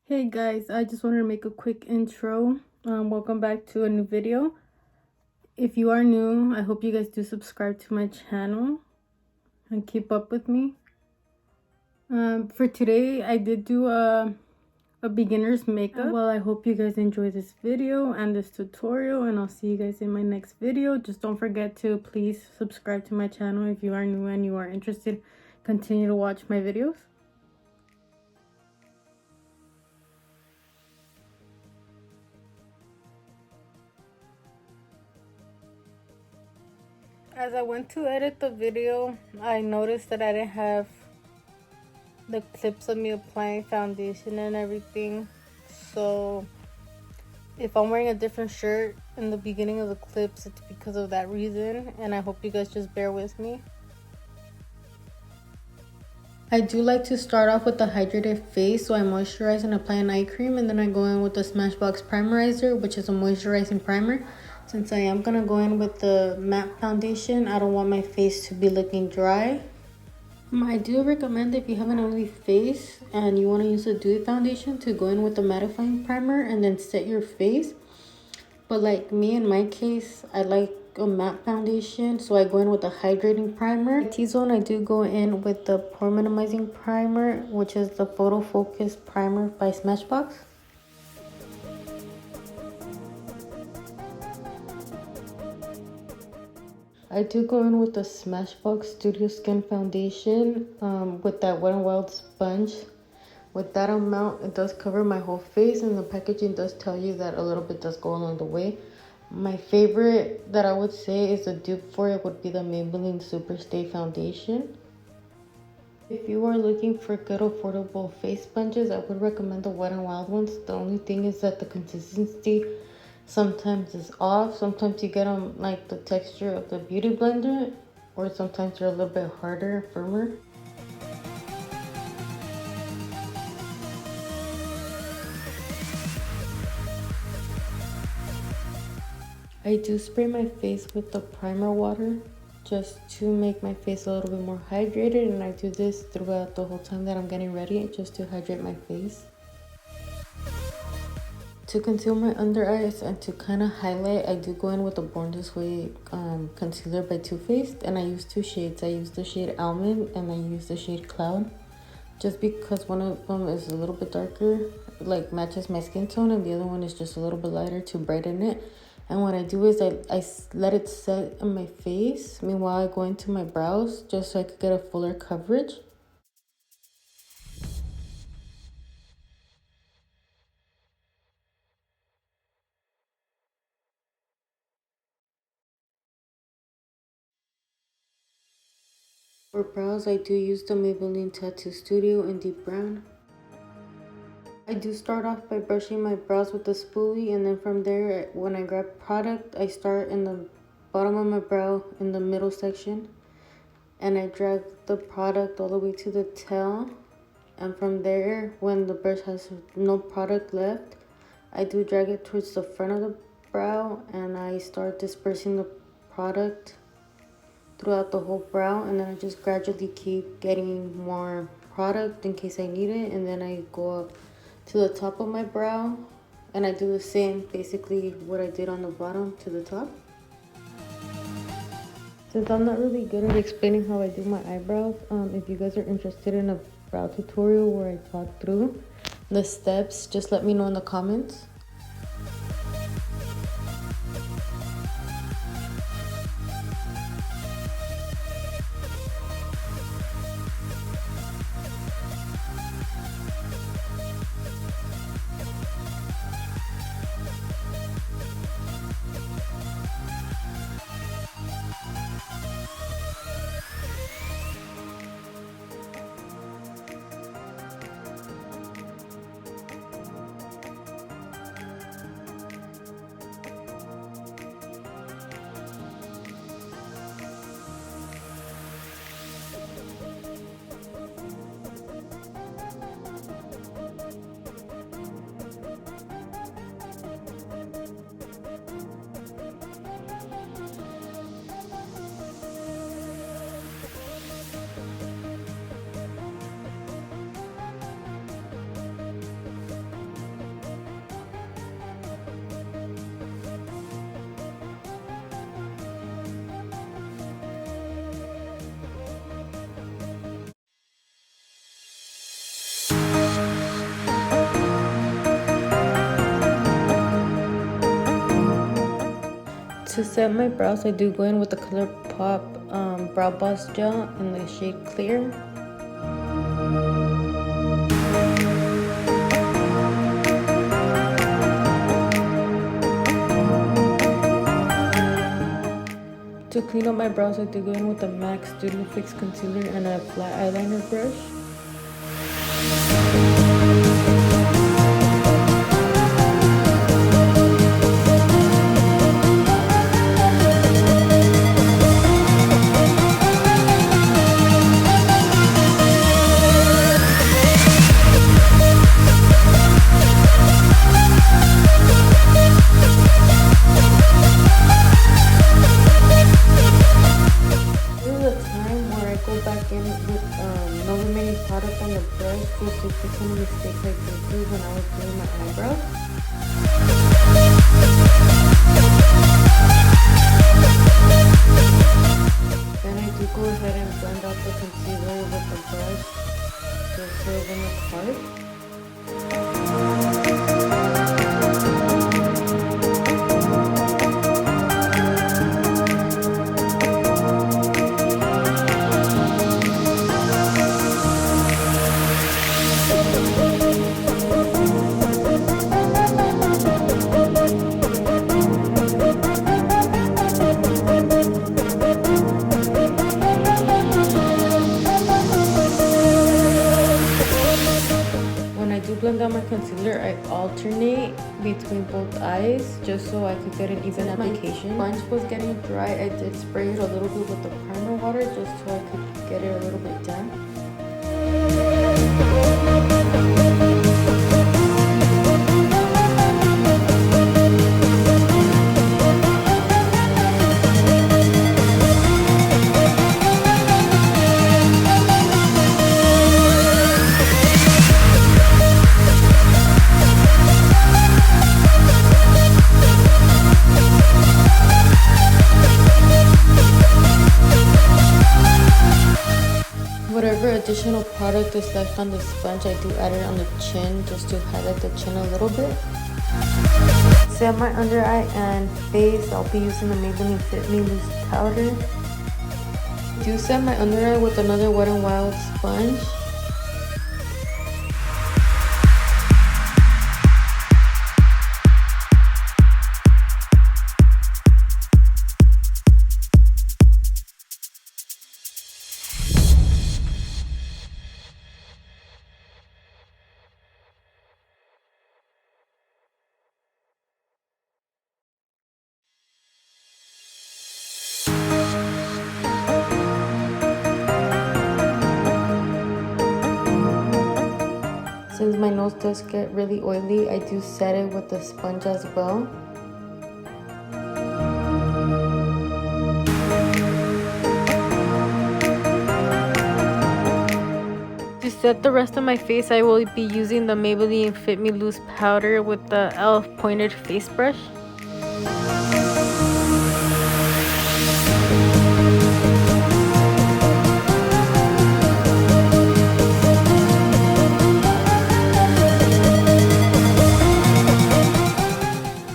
Hey guys, I just wanted to make a quick intro. Welcome back to a new video. If you are new, I hope you guys do subscribe to my channel and keep up with me. For today, I did do a beginner's makeup. Well, I hope you guys enjoy this video and this tutorial, and I'll see you guys in my next video. Just don't forget to please subscribe to my channel if you are new and you are interested. Continue to watch my videos. As I went to edit the video, I noticed that I didn't have the clips of me applying foundation and everything. So if I'm wearing a different shirt in the beginning of the clips, it's because of that reason, and I hope you guys just bear with me. I do like to start off with a hydrated face, so I moisturize and apply an eye cream, and then I go in with the Smashbox Primerizer, which is a moisturizing primer. Since I am gonna go in with the matte foundation, I don't want my face to be looking dry. I do recommend if you have an oily face and you want to use a dewy foundation to go in with the mattifying primer and then set your face. But like me, in my case, I like a matte foundation, so I go in with a hydrating primer. T-zone, I do go in with the pore minimizing primer, which is the Photo Focus primer by Smashbox. I do go in with the Smashbox Studio Skin Foundation with that Wet n Wild sponge. With that amount, it does cover my whole face, and the packaging does tell you that a little bit does go along the way. My favorite that I would say is a dupe for it would be the Maybelline Superstay Foundation. If you are looking for good affordable face sponges, I would recommend the Wet n Wild ones. The only thing is that the consistency sometimes is off. Sometimes you get them like the texture of the beauty blender, or sometimes they're a little bit harder, firmer. I do spray my face with the primer water just to make my face a little bit more hydrated, and I do this throughout the whole time that I'm getting ready, just to hydrate my face. To conceal my under eyes and to kind of highlight, I do go in with the Born This Way concealer by Too Faced, and I use two shades. I use the shade Almond and I use the shade Cloud, just because one of them is a little bit darker, like matches my skin tone, and the other one is just a little bit lighter to brighten it. And what I do is I let it set on my face. Meanwhile, I go into my brows just so I could get a fuller coverage. For brows, I do use the Maybelline Tattoo Studio in Deep Brown. I do start off by brushing my brows with the spoolie, and then from there, when I grab product, I start in the bottom of my brow in the middle section, and I drag the product all the way to the tail. And from there, when the brush has no product left, I do drag it towards the front of the brow, and I start dispersing the product throughout the whole brow, and then I just gradually keep getting more product in case I need it, and then I go up to the top of my brow, and I do the same, basically what I did on the bottom to the top. Since I'm not really good at explaining how I do my eyebrows, if you guys are interested in a brow tutorial where I talk through the steps, just let me know in the comments. To set my brows, I do go in with the ColourPop Brow Boss Gel in the shade Clear. To clean up my brows, I do go in with the MAC Studio Fix Concealer and a flat eyeliner brush. Just to fix any mistakes I did do when I was doing my eyebrows. Then I do go ahead and blend out the concealer with the brush just so it won't look hard. Blend out my concealer, I alternate between both eyes just so I could get an even application. My sponge was getting dry, I did spray it a little bit with the primer water just so I could get it a little bit damp. Whatever additional product is left on the sponge, I do add it on the chin just to highlight the chin a little bit. Set my under eye and face, I'll be using the Maybelline Fit Me Loose Powder. Do set my under eye with another Wet n Wild sponge. Since my nose does get really oily, I do set it with the sponge as well. To set the rest of my face, I will be using the Maybelline Fit Me Loose Powder with the e.l.f. pointed face brush.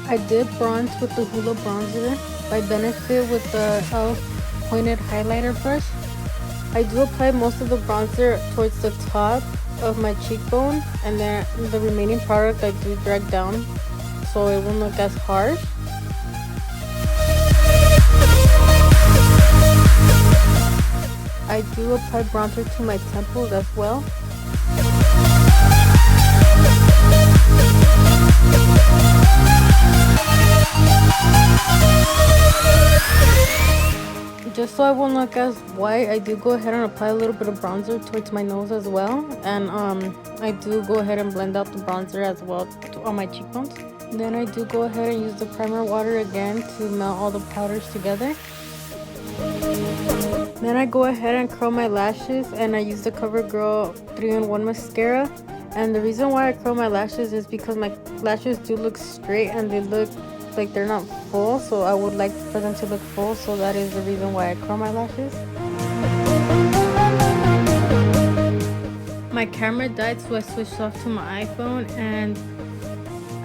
I did bronze with the Hoola bronzer by Benefit with the e.l.f. pointed highlighter brush. I do apply most of the bronzer towards the top of my cheekbone, and then the remaining product I do drag down so it won't look as harsh. I do apply bronzer to my temples as well. Just so I won't look as white, I do go ahead and apply a little bit of bronzer towards my nose as well. And I do go ahead and blend out the bronzer as well on my cheekbones. Then I do go ahead and use the primer water again to melt all the powders together. Then I go ahead and curl my lashes, and I use the CoverGirl 3-in-1 mascara. And the reason why I curl my lashes is because my lashes do look straight and they look like they're not full, so I would like for them to look full, so that is the reason why I curl my lashes. My camera died, so I switched off to my iPhone, and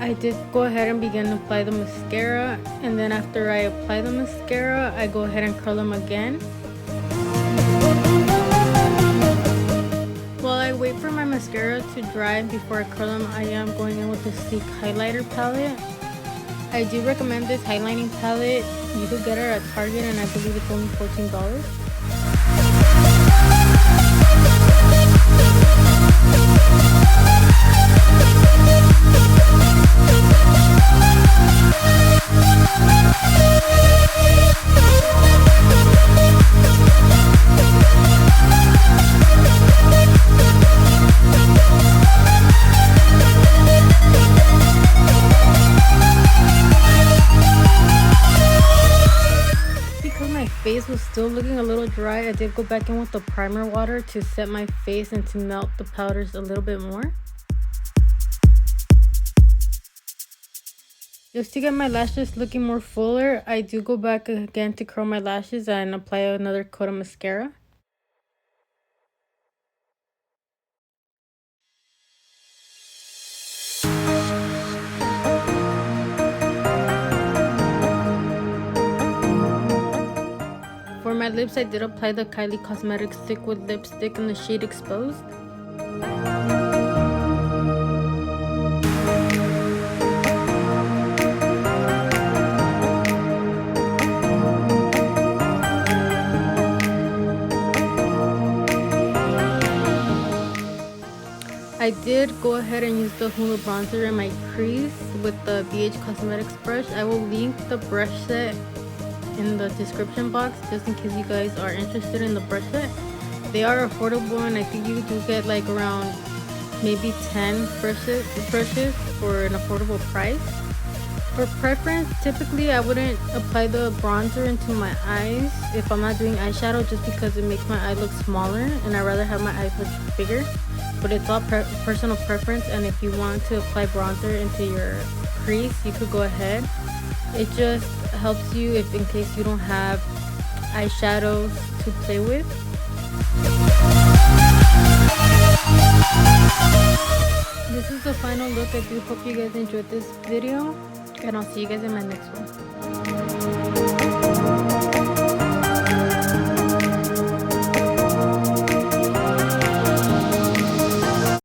I did go ahead and begin to apply the mascara, and then after I apply the mascara, I go ahead and curl them again. While I wait for my mascara to dry before I curl them, I am going in with the sleek highlighter palette. I do recommend this highlighting palette. You could get it at Target, and I believe it's only $14. Was still looking a little dry, I did go back in with the primer water to set my face and to melt the powders a little bit more. Just to get my lashes looking more fuller, I do go back again to curl my lashes and apply another coat of mascara. For my lips, I did apply the Kylie Cosmetics Liquid Lipstick in the shade Exposed. I did go ahead and use the Hoola bronzer in my crease with the BH Cosmetics brush. I will link the brush set in the description box just in case you guys are interested in the brush set. They are affordable, and I think you do get like around maybe 10 brushes for an affordable price. For preference, typically I wouldn't apply the bronzer into my eyes if I'm not doing eyeshadow, just because it makes my eye look smaller and I'd rather have my eyes look bigger. But it's all personal preference, and if you want to apply bronzer into your crease, you could go ahead. It just helps you if in case you don't have eyeshadows to play with. This is the final look. I do hope you guys enjoyed this video, and I'll see you guys in my next one.